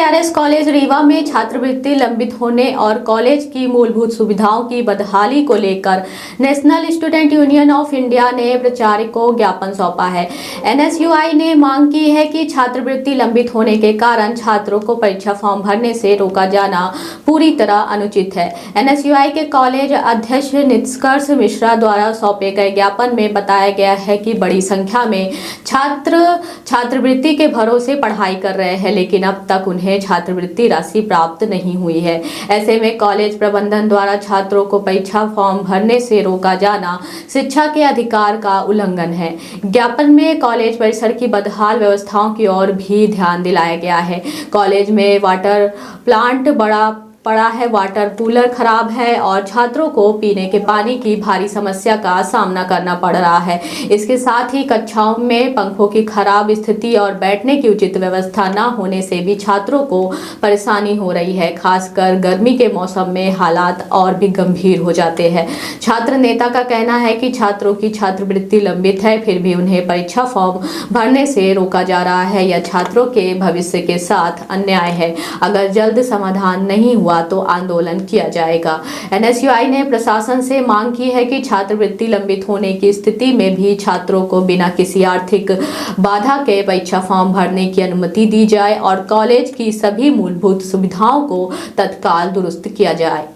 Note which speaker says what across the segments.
Speaker 1: TRS college Rewa में छात्रवृत्ति लंबित होने और कॉलेज की मूलभूत सुविधाओं की बदहाली को लेकर national student union of India ने प्राचार्य को ज्ञापन सौंपा है। एनएसयूआई ने मांग की है कि छात्रवृत्ति लंबित होने के कारण छात्रों को परीक्षा फॉर्म भरने से रोका जाना पूरी तरह अनुचित है। एनएसयूआई के कॉलेज अध्यक्ष निष्कर्ष मिश्रा द्वारा सौंपे गए ज्ञापन में बताया गया है कि बड़ी संख्या में छात्र छात्रवृत्ति के भरोसे पढ़ाई कर रहे हैं, लेकिन अब तक उन्हें छात्रवृत्ति राशि प्राप्त नहीं हुई है। ऐसे में कॉलेज प्रबंधन द्वारा छात्रों को परीक्षा फॉर्म भरने से रोका जाना शिक्षा के अधिकार का उल्लंघन है। ज्ञापन में कॉलेज परिसर की बदहाल व्यवस्थाओं की ओर भी ध्यान दिलाया गया है। कॉलेज में वाटर प्लांट पड़ा है, वाटर कूलर खराब है और छात्रों को पीने के पानी की भारी समस्या का सामना करना पड़ रहा है। इसके साथ ही कक्षाओं में पंखों की खराब स्थिति और बैठने की उचित व्यवस्था न होने से भी छात्रों को परेशानी हो रही है। खासकर गर्मी के मौसम में हालात और भी गंभीर हो जाते हैं। छात्र नेता का कहना है कि छात्रों की छात्रवृत्ति लंबित है, फिर भी उन्हें परीक्षा फॉर्म भरने से रोका जा रहा है। यह छात्रों के भविष्य के साथ अन्याय है। अगर जल्द समाधान नहीं हुआ तो आंदोलन किया जाएगा। एनएसयूआई ने प्रशासन से मांग की है कि छात्रवृत्ति लंबित होने की स्थिति में भी छात्रों को बिना किसी आर्थिक बाधा के परीक्षा फॉर्म भरने की अनुमति दी जाए और कॉलेज की सभी मूलभूत सुविधाओं को तत्काल दुरुस्त किया जाए।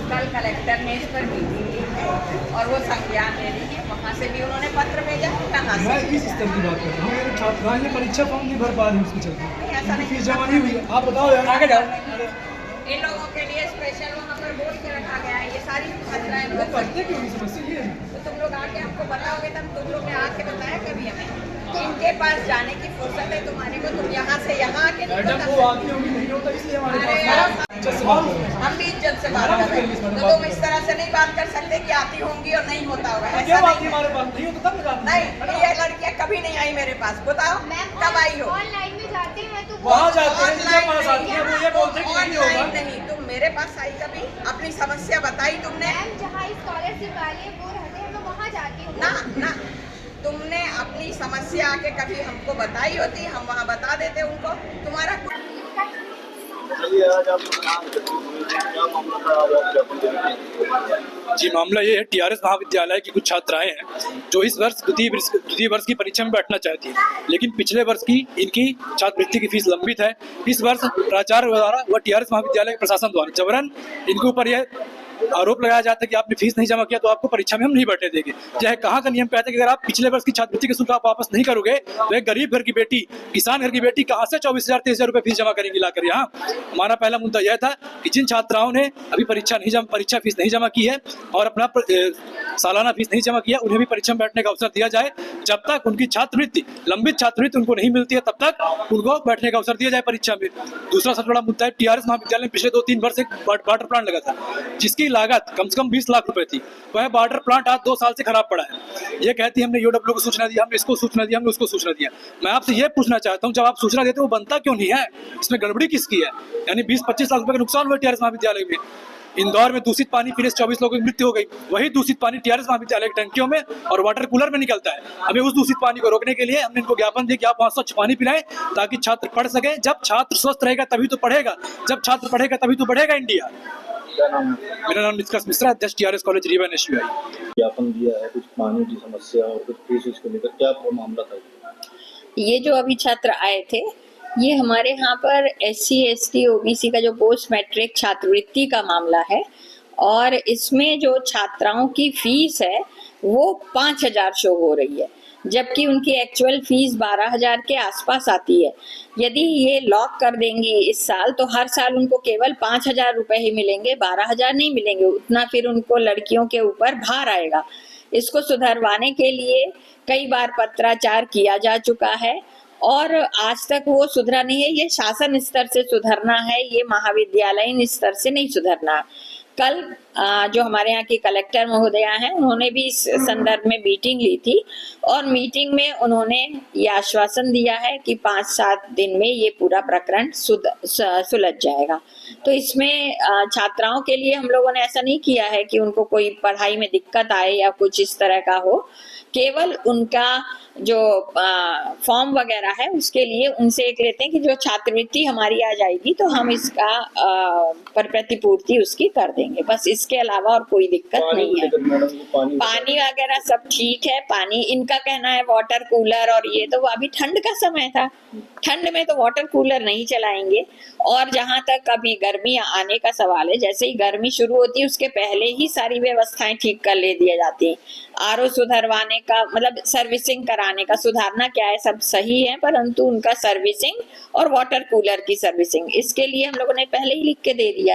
Speaker 2: कल कलेक्टर ने इस पर मीटिंग ली है और वो संज्ञान ले रही है। वहाँ से भी उन्होंने पत्र भेजा है। कहाँ से?
Speaker 3: मैं इस स्तर की बात कर रहा हूँ। मेरे छात्राएं ये परीक्षा फॉर्म नहीं भर पा रही उसके चलते।
Speaker 2: ऐसा नहीं,
Speaker 3: फीस जमा नहीं हुई है। आप बताओ यार, आगे जाओ।
Speaker 2: इन लोगों के लिए स्पेशल वहाँ पर बोल के रखा गया है। ये सारी छात्राएं
Speaker 3: वो करते क्यों नहीं? समस्या ये है।
Speaker 2: तो तुम लोग आके हमको बताओगे तब तुम लोग ने आके बताया कभी हमें? इनके पास जाने की फुर्सत है तुम्हारे को? तुम यहाँ से यहाँ आके
Speaker 3: मैडम वो आती होगी, नहीं होता इसलिए हमारे पास
Speaker 2: हम भी इज्जत से बात कर रहे हैं। तो तुम इस तरह से नहीं बात कर सकते कि आती होंगी और नहीं होता होगा।
Speaker 3: क्या
Speaker 2: ऐसा
Speaker 3: बात
Speaker 2: नहीं
Speaker 3: हमारे पास नहीं होता तब
Speaker 2: नहीं, ये लड़कियाँ कभी नहीं आई मेरे पास। बताओ कब आई हो?
Speaker 4: ऑनलाइन में जाते हैं तो
Speaker 3: वहाँ जाते हैं, जिनके पास आती है वो ये बोलते हैं कि नहीं होगा।
Speaker 2: ऑनलाइन नहीं, तुम मेरे पास आई कभी? अपनी समस्या बताई तुमने?
Speaker 4: मैम जहाँ स्कॉलरशिप वाले वो रहते हैं मैं वहाँ जाती हूँ।
Speaker 2: ना तुमने अपनी समस्या आके कभी हमको बताई होती? हम वहाँ बता देते उनको। तुम्हारा
Speaker 5: जी, मामला ये है, टीआरएस महाविद्यालय की कुछ छात्राएं हैं जो इस वर्ष द्वितीय वर्ष की परीक्षा में बैठना चाहती हैं, लेकिन पिछले वर्ष की इनकी छात्रवृत्ति की फीस लंबित है। इस वर्ष प्राचार्य द्वारा व टीआरएस महाविद्यालय के प्रशासन द्वारा जबरन इनके ऊपर यह आरोप लगाया जाता है कि आपने फीस नहीं जमा किया तो आपको परीक्षा में हम नहीं बैठने देंगे। यह कहाँ का नियम कहते हैं कि अगर आप पिछले वर्ष की छात्रवृत्ति के शुल्क आप वापस नहीं करोगे तो एक गरीब घर की बेटी, किसान घर की बेटी कहाँ से 24,000 23,000 रुपये फीस जमा करेंगी लाकर यहाँ। हमारा पहला मुद्दा यह था कि जिन छात्राओं ने अभी परीक्षा फीस नहीं जमा की है और अपना सालाना फीस नहीं जमा किया, उन्हें भी परीक्षा में बैठने का अवसर दिया जाए। जब तक उनकी छात्रवृत्ति लंबित छात्रवृत्ति उनको नहीं मिलती है तब तक उनको बैठने का अवसर दिया जाए परीक्षा में। दूसरा सबसे बड़ा मुद्दा है, टीआरएस महाविद्यालय में पिछले 2-3 वर्ष एक वाटर प्लांट लगा था जिसकी लागत कम से कम 20 लाख रुपए थी। वह वाटर प्लांट आज 2 साल से खराब पड़ा है। ये कहती है हमने यूडब्ल्यू को सूचना दी, हमने इसको सूचना दी, हमने उसको सूचना दिया। मैं आपसे ये पूछना चाहता हूँ, जब आप सूचना देते हो वो बनता क्यों नहीं है? इसमें गड़बड़ी किसकी है? यानी 20-25 लाख रुपए का नुकसान हुआ टीआरएस महाविद्यालय में। इंदौर में दूषित पानी पीने से 24 लोगों की मृत्यु हो गई। वही दूषित पानी टीआरएस महाविद्यालय की टंकियों में और वाटर कूलर में निकलता है। हमें उस दूषित पानी को रोकने के लिए हमने इनको ज्ञापन दिया कि आप वहाँ स्वच्छ पानी पिलाएं ताकि छात्र पढ़ सके। जब छात्र स्वस्थ रहेगा तभी तो पढ़ेगा, जब छात्र पढ़ेगा तभी तो बढ़ेगा इंडिया। मेरा नाम निष्कर्ष मिश्रा, अध्यक्ष टीआरएस कॉलेज रीवा एनएसयूआई।
Speaker 6: ज्ञापन दिया है, कुछ पानी की समस्या और कुछ फीस को लेकर, क्या मामला था?
Speaker 7: ये जो अभी छात्र आए थे, ये हमारे यहाँ पर SC ST OBC का जो पोस्ट मैट्रिक छात्रवृत्ति का मामला है और इसमें जो छात्राओं की फीस है वो 5,000 शो हो रही है, जबकि उनकी एक्चुअल फीस 12,000 के आसपास आती है। यदि ये लॉक कर देंगी इस साल तो हर साल उनको केवल 5,000 रुपये ही मिलेंगे, 12,000 नहीं मिलेंगे। उतना फिर उनको लड़कियों के ऊपर भार आएगा। इसको सुधरवाने के लिए कई बार पत्राचार किया जा चुका है और आज तक वो सुधरा नहीं है। ये शासन स्तर से सुधरना है, ये महाविद्यालयीन स्तर से नहीं सुधरना। कल जो हमारे यहाँ की कलेक्टर महोदया हैं उन्होंने भी इस संदर्भ में मीटिंग ली थी और मीटिंग में उन्होंने ये आश्वासन दिया है कि 5-7 दिन में ये पूरा प्रकरण सुलझ जाएगा। तो इसमें छात्राओं के लिए हम लोगों ने ऐसा नहीं किया है कि उनको कोई पढ़ाई में दिक्कत आए या कुछ इस तरह का हो, केवल उनका जो फॉर्म वगैरह है उसके लिए उनसे एक लेते हैं कि जो छात्रवृत्ति हमारी आ जाएगी तो हम इसका पर प्रतिपूर्ति उसकी कर देंगे, बस इसके अलावा और कोई दिक्कत
Speaker 6: पानी
Speaker 7: नहीं
Speaker 6: को
Speaker 7: है।
Speaker 6: लेकर मैडम पानी
Speaker 7: पानी वगैरह सब ठीक है। पानी इनका कहना है वाटर कूलर, और ये तो अभी ठंड का समय था, ठंड में तो वाटर कूलर नहीं चलाएंगे। और जहां तक अभी गर्मी आने का सवाल है, जैसे ही गर्मी शुरू होती है उसके पहले ही सारी व्यवस्थाएं ठीक कर ले दिया जाती है। आरओ सुधरवाने का मतलब सर्विसिंग कराने का, सुधारना क्या है, सब सही है, परंतु उनका सर्विसिंग और वाटर कूलर की सर्विसिंग इसके लिए हम लोगों ने पहले ही लिख के दे दिया है।